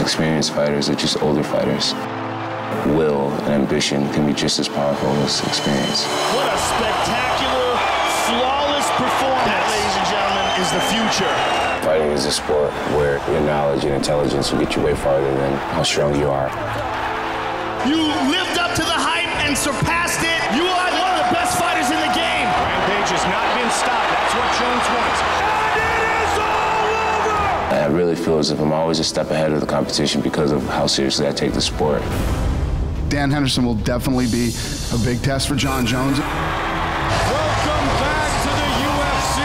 experienced fighters or just older fighters. Will and ambition can be just as powerful as experience. What a spectacular, flawless performance. That, ladies and gentlemen, is the future. Fighting is a sport where your knowledge and intelligence will get you way farther than how strong you are. You lived up to the hype and surpassed it. You are one of the best fighters in the game. Rampage has not been stopped. That's what Jones wants. And it is all over! I really feel as if I'm always a step ahead of the competition because of how seriously I take the sport. Dan Henderson will definitely be a big test for Jon Jones. Welcome back to the UFC,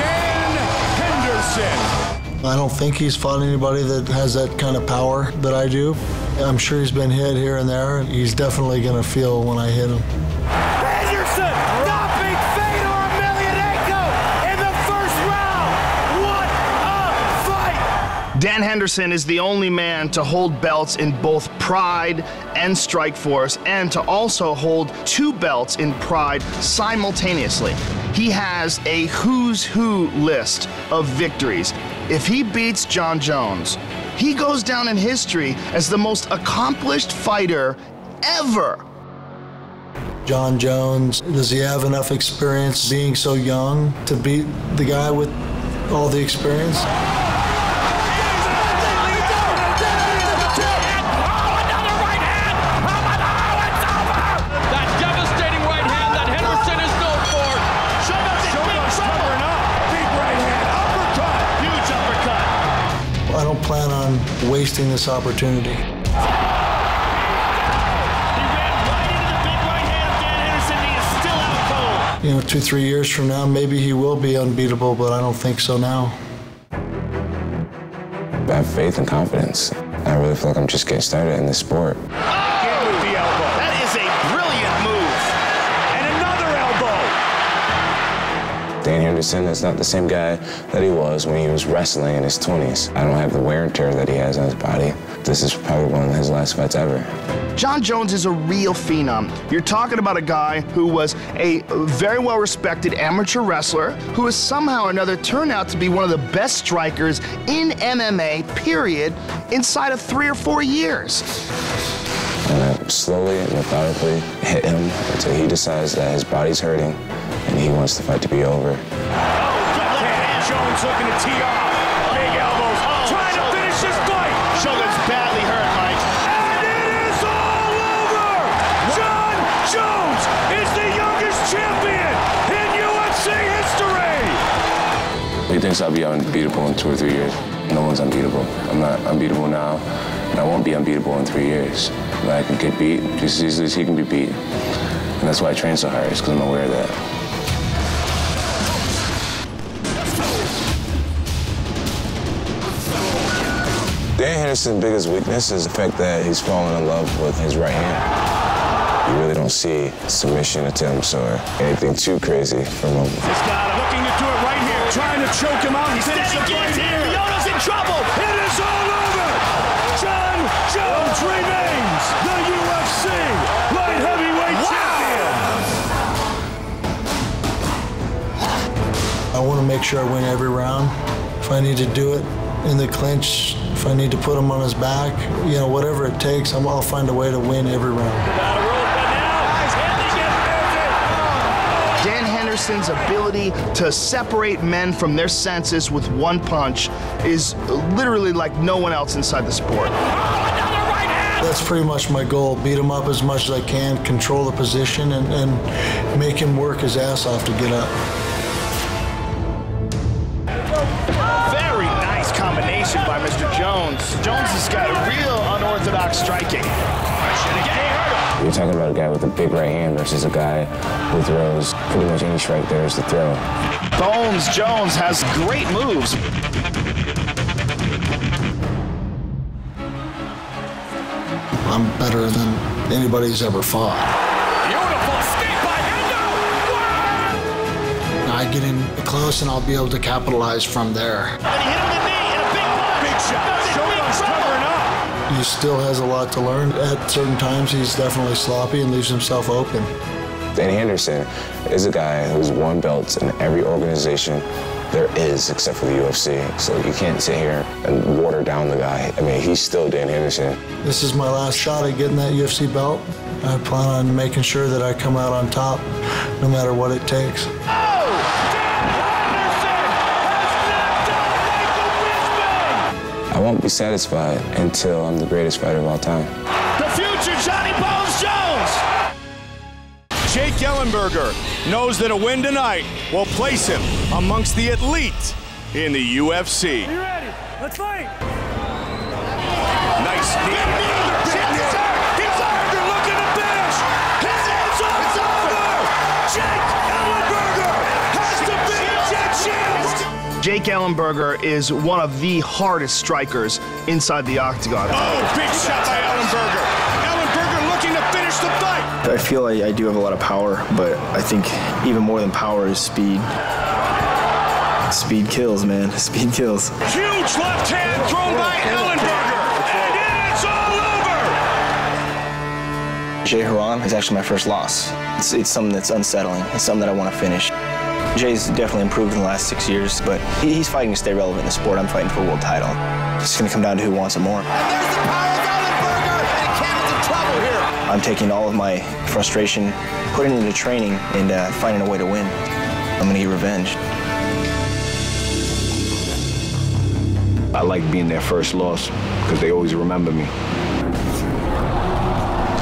Dan Henderson. I don't think he's fought anybody that has that kind of power that I do. I'm sure he's been hit here and there. He's definitely going to feel when I hit him. Henderson stopping Fedor Emelianenko in the first round. What a fight! Dan Henderson is the only man to hold belts in both Pride and Strikeforce, and to also hold 2 belts in Pride simultaneously. He has a who's who list of victories. If he beats Jon Jones, he goes down in history as the most accomplished fighter ever. Jon Jones, does he have enough experience being so young to beat the guy with all the experience? I don't plan on wasting this opportunity. He ran right into the big right hand of Dan Henderson. He is still out cold. 2-3 years from now, maybe he will be unbeatable, but I don't think so now. I have faith and confidence. I really feel like I'm just getting started in this sport. Again with the elbow. That is a brilliant move. And another elbow. Dan Henderson is not the same guy that he was when he was wrestling in his 20s. I don't have the wear and tear that he has on his body. This is probably one of his last fights ever. Jon Jones is a real phenom. You're talking about a guy who was a very well-respected amateur wrestler who has somehow or another turned out to be one of the best strikers in MMA, period, inside of 3 or 4 years. And I slowly and methodically hit him until he decides that his body's hurting and he wants the fight to be over. Jones looking to tee off. Big elbows. Trying to finish this fight. Shogun's badly hurt, Mike. And it is all over! Jon Jones is the youngest champion in UFC history! He thinks I'll be unbeatable in 2 or 3 years. No one's unbeatable. I'm not unbeatable now, and I won't be unbeatable in 3 years. But I can get beat just as easily as he can be beat. And that's why I train so hard, is because I'm aware of that. Dan Henderson's biggest weakness is the fact that he's fallen in love with his right hand. You really don't see submission attempts or anything too crazy from him. This guy looking to do it right here, trying to choke him out. He's Steady right here. Leona's in trouble. It is all over! Jon Jones remains the UFC light heavyweight champion! I want to make sure I win every round. If I need to do it in the clinch, if I need to put him on his back, whatever it takes, I'll find a way to win every round. Dan Henderson's ability to separate men from their senses with one punch is literally like no one else inside the sport. That's pretty much my goal. Beat him up as much as I can, control the position, and make him work his ass off to get up. Very nice combination by Mr. Jones. Jones has got a real unorthodox striking. You're talking about a guy with a big right hand versus a guy who throws pretty much any strike there is to throw. Bones Jones has great moves. I'm better than anybody's ever fought. Beautiful escape by Hendo! I get in close and I'll be able to capitalize from there. And he hit him with a knee and a big punch. Big shot. Shogun's covering up. He still has a lot to learn. At certain times, he's definitely sloppy and leaves himself open. Dan Henderson is a guy who's won belts in every organization there is except for the UFC. So you can't sit here and water down the guy. I mean, he's still Dan Henderson. This is my last shot at getting that UFC belt. I plan on making sure that I come out on top, no matter what it takes. I won't be satisfied until I'm the greatest fighter of all time. The future Johnny Bones Jones! Jake Ellenberger knows that a win tonight will place him amongst the elite in the UFC. Are you ready? Let's fight! Nice knee. He's Ellenberger looking to finish! His hands over! Jake Ellenberger has to beat Jake Shields! Jake Ellenberger is one of the hardest strikers inside the octagon. Oh, big shot by Ellenberger. Ellenberger looking to finish the fight. I feel like I do have a lot of power, but I think even more than power is speed. Speed kills, man. Speed kills. Huge left hand thrown by Ellenberger. And it's all over. Jay Haran is actually my first loss. It's something that's unsettling. It's something that I want to finish. Jay's definitely improved in the last 6 years, but he's fighting to stay relevant in the sport. I'm fighting for a world title. It's just going to come down to who wants it more. And there's the power of Ellenberger, and Cameron's in trouble here. I'm taking all of my frustration, putting it into training, and finding a way to win. I'm going to get revenge. I like being their first loss because they always remember me.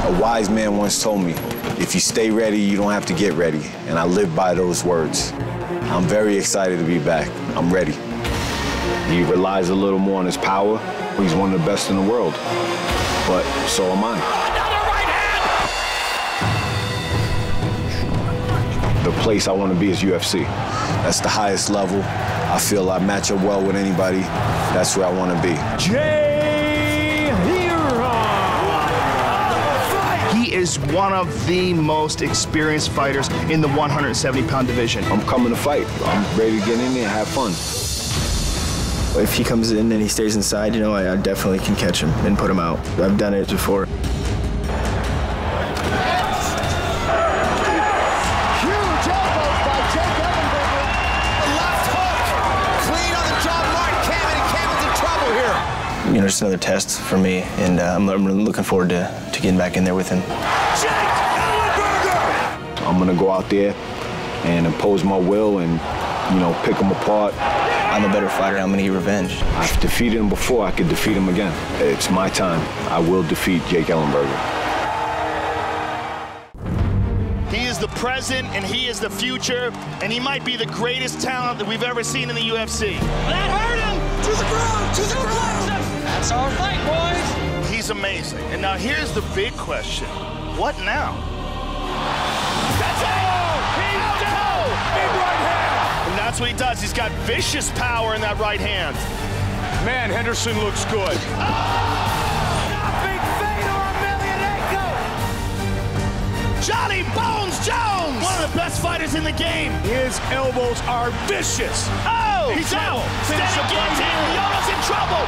A wise man once told me, if you stay ready, you don't have to get ready. And I live by those words. I'm very excited to be back. I'm ready. He relies a little more on his power. He's one of the best in the world. But so am I. Another right hand! The place I want to be is UFC. That's the highest level. I feel I match up well with anybody. That's where I want to be. He is one of the most experienced fighters in the 170-pound division. I'm coming to fight. I'm ready to get in there and have fun. If he comes in and he stays inside, you know, I definitely can catch him and put him out. I've done it before. You know, just another test for me, and I'm looking forward to getting back in there with him. Jake Ellenberger! I'm gonna go out there and impose my will and, you know, pick him apart. I'm a better fighter. I'm gonna get revenge. I've defeated him before. I could defeat him again. It's my time. I will defeat Jake Ellenberger. He is the present and he is the future, and he might be the greatest talent that we've ever seen in the UFC. That hurt him! To the ground! To the ground! That's our fight, boys! He's amazing. And now here's the big question. What now? That's it! He's down! Big right hand! And that's what he does. He's got vicious power in that right hand. Man, Henderson looks good. Big fade or Emelianenko! Johnny Bones Jones! One of the best fighters in the game. His elbows are vicious. Oh! He's out! Steady guillotine! Yoda's in trouble!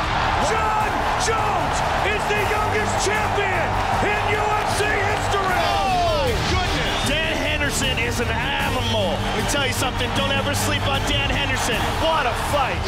John Jones is the youngest champion in UFC history! Oh, my goodness! Dan Henderson is an animal. Let me tell you something, don't ever sleep on Dan Henderson. What a fight!